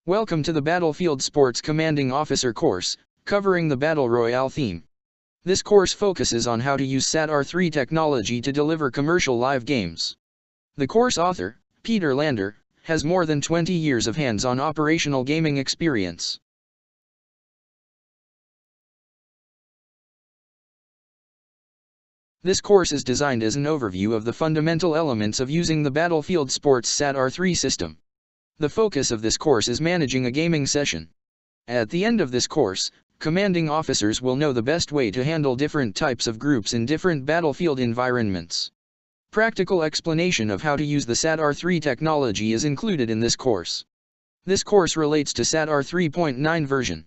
Welcome to the Battlefield Sports Commanding Officer course, covering the Battle Royale theme. This course focuses on how to use SATR3 technology to deliver commercial live games. The course author, Peter Lander, has more than 20 years of hands-on operational gaming experience. This course is designed as an overview of the fundamental elements of using the Battlefield Sports SATR3 system. The focus of this course is managing a gaming session. At the end of this course, commanding officers will know the best way to handle different types of groups in different battlefield environments. Practical explanation of how to use the SATR3 technology is included in this course. This course relates to SATR 3.9 version.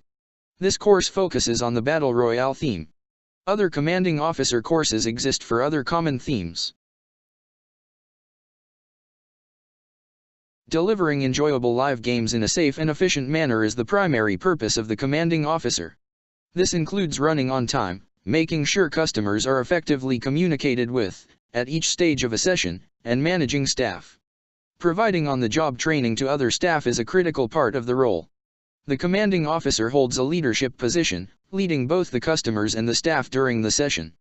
This course focuses on the Battle Royale theme. Other commanding officer courses exist for other common themes. Delivering enjoyable live games in a safe and efficient manner is the primary purpose of the commanding officer. This includes running on time, making sure customers are effectively communicated with, at each stage of a session, and managing staff. Providing on-the-job training to other staff is a critical part of the role. The commanding officer holds a leadership position, leading both the customers and the staff during the session.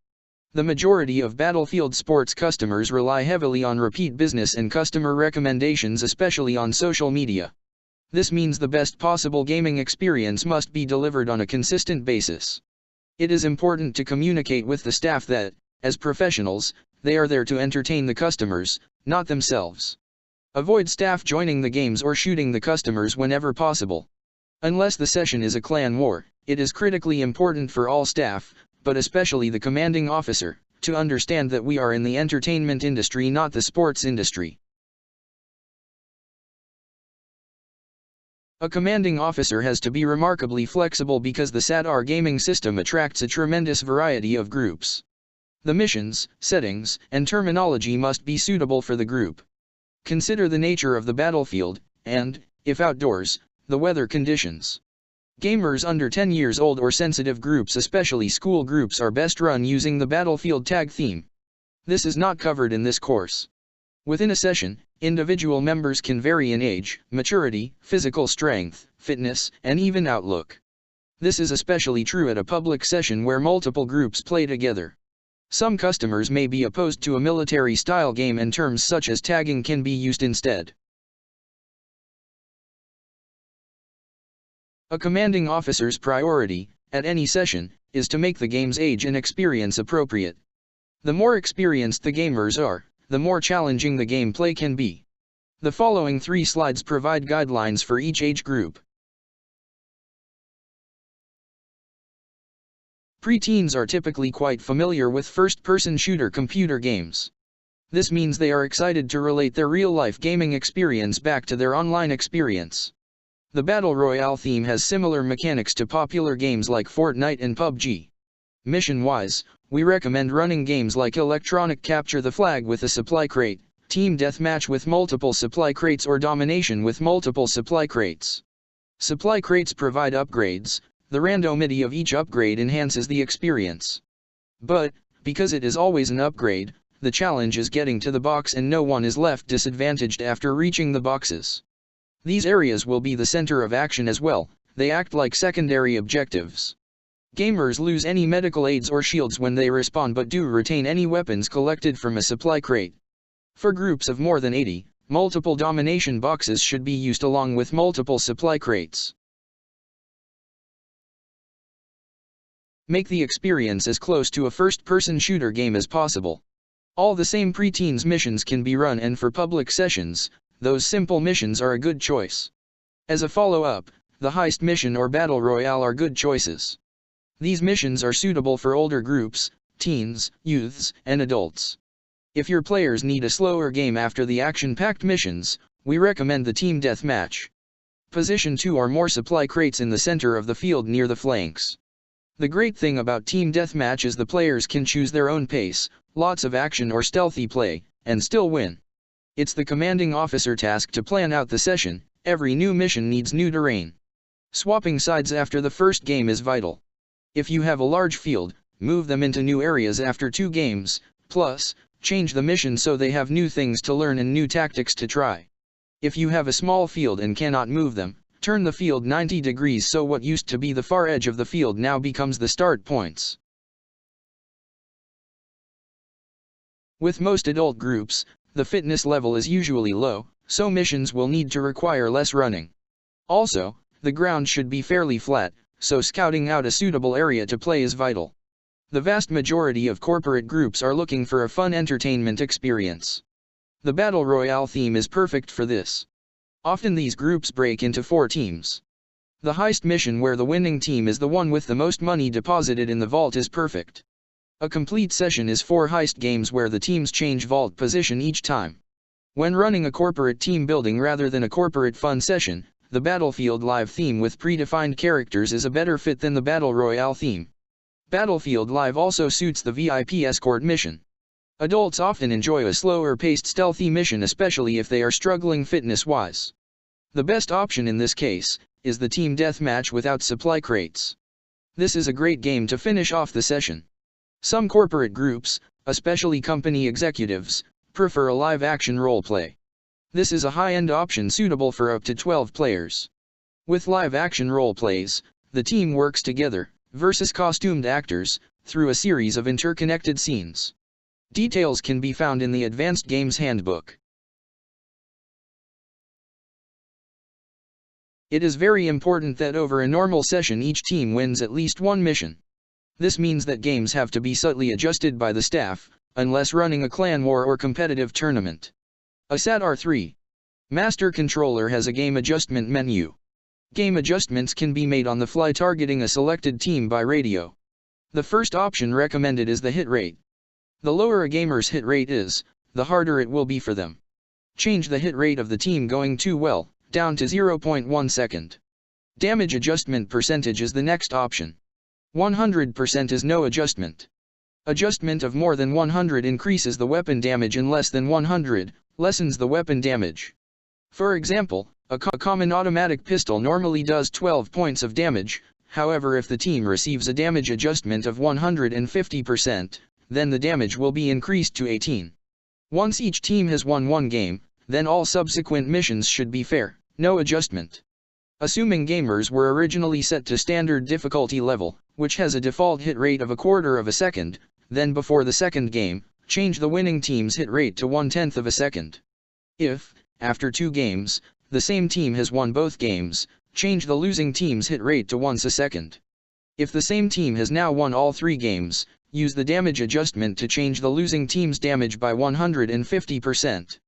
The majority of Battlefield Sports customers rely heavily on repeat business and customer recommendations, especially on social media. This means the best possible gaming experience must be delivered on a consistent basis. It is important to communicate with the staff that, as professionals, they are there to entertain the customers, not themselves. Avoid staff joining the games or shooting the customers whenever possible. Unless the session is a clan war, it is critically important for all staff, but especially the commanding officer, to understand that we are in the entertainment industry, not the sports industry. A commanding officer has to be remarkably flexible because the SATR gaming system attracts a tremendous variety of groups. The missions, settings, and terminology must be suitable for the group. Consider the nature of the battlefield, and, if outdoors, the weather conditions. Gamers under 10 years old or sensitive groups, especially school groups, are best run using the Battlefield Tag theme. This is not covered in this course. Within a session, individual members can vary in age, maturity, physical strength, fitness, and even outlook. This is especially true at a public session where multiple groups play together. Some customers may be opposed to a military-style game, and terms such as tagging can be used instead. A commanding officer's priority, at any session, is to make the game's age and experience appropriate. The more experienced the gamers are, the more challenging the gameplay can be. The following 3 slides provide guidelines for each age group. Preteens are typically quite familiar with first-person shooter computer games. This means they are excited to relate their real-life gaming experience back to their online experience. The Battle Royale theme has similar mechanics to popular games like Fortnite and PUBG. Mission-wise, we recommend running games like Electronic Capture the Flag with a supply crate, Team Deathmatch with multiple supply crates, or Domination with multiple supply crates. Supply crates provide upgrades. The randomity of each upgrade enhances the experience. But, because it is always an upgrade, the challenge is getting to the box, and no one is left disadvantaged after reaching the boxes. These areas will be the center of action as well. They act like secondary objectives. Gamers lose any medical aids or shields when they respawn, but do retain any weapons collected from a supply crate. For groups of more than 80, multiple domination boxes should be used along with multiple supply crates. Make the experience as close to a first-person shooter game as possible. All the same preteens missions can be run, and for public sessions, those simple missions are a good choice. As a follow-up, the heist mission or battle royale are good choices. These missions are suitable for older groups, teens, youths, and adults. If your players need a slower game after the action-packed missions, we recommend the Team Deathmatch. Position 2 or more supply crates in the center of the field near the flanks. The great thing about Team Deathmatch is the players can choose their own pace, lots of action or stealthy play, and still win. It's the commanding officer task to plan out the session. Every new mission needs new terrain. Swapping sides after the first game is vital. If you have a large field, move them into new areas after 2 games, plus, change the mission so they have new things to learn and new tactics to try. If you have a small field and cannot move them, Turn the field 90 degrees so what used to be the far edge of the field now becomes the start points. With most adult groups, the fitness level is usually low, so missions will need to require less running. Also, the ground should be fairly flat, so scouting out a suitable area to play is vital. The vast majority of corporate groups are looking for a fun entertainment experience. The Battle Royale theme is perfect for this. Often these groups break into 4 teams. The heist mission where the winning team is the one with the most money deposited in the vault is perfect. A complete session is 4 heist games where the teams change vault position each time. When running a corporate team building rather than a corporate fun session, the Battlefield Live theme with predefined characters is a better fit than the Battle Royale theme. Battlefield Live also suits the VIP escort mission. Adults often enjoy a slower-paced stealthy mission, especially if they are struggling fitness-wise. The best option in this case is the team deathmatch without supply crates. This is a great game to finish off the session. Some corporate groups, especially company executives, prefer a live-action roleplay. This is a high-end option suitable for up to 12 players. With live-action roleplays, the team works together, versus costumed actors, through a series of interconnected scenes. Details can be found in the Advanced Games Handbook. It is very important that over a normal session each team wins at least one mission. This means that games have to be subtly adjusted by the staff, unless running a clan war or competitive tournament. A SATR3 Master Controller has a game adjustment menu. Game adjustments can be made on the fly targeting a selected team by radio. The first option recommended is the hit rate. The lower a gamer's hit rate is, the harder it will be for them. Change the hit rate of the team going too well, down to 0.1 second. Damage adjustment percentage is the next option. 100% is no adjustment. Adjustment of more than 100 increases the weapon damage and less than 100 lessens the weapon damage. For example, a common automatic pistol normally does 12 points of damage, however if the team receives a damage adjustment of 150%, then the damage will be increased to 18. Once each team has won one game, then all subsequent missions should be fair, no adjustment. Assuming gamers were originally set to standard difficulty level, which has a default hit rate of 1/4 of a second, then before the second game, change the winning team's hit rate to 1/10 of a second. If, after 2 games, the same team has won both games, change the losing team's hit rate to 1 second. If the same team has now won all 3 games, use the damage adjustment to change the losing team's damage by 150%.